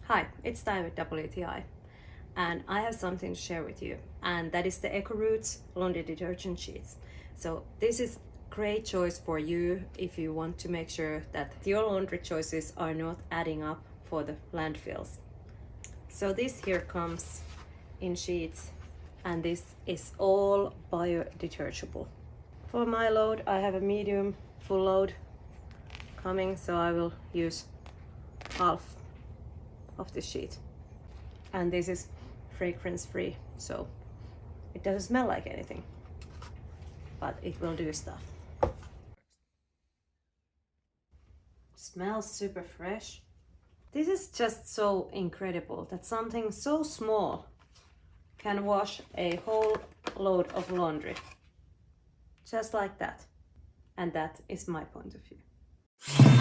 Hi, it's Ty with WTI, and I have something to share with you, and that is the EcoRoots laundry detergent sheets. So this is great choice for you if you want to make sure that your laundry choices are not adding up for the landfills. So this here comes in sheets, and this is all biodegradable. For my load, I have a medium full load coming, so I will use half of this sheet, and this is fragrance free, so it doesn't smell like anything, but it will do stuff. Smells super fresh. This is just so incredible that something so small can wash a whole load of laundry just like that, and that is my point of view.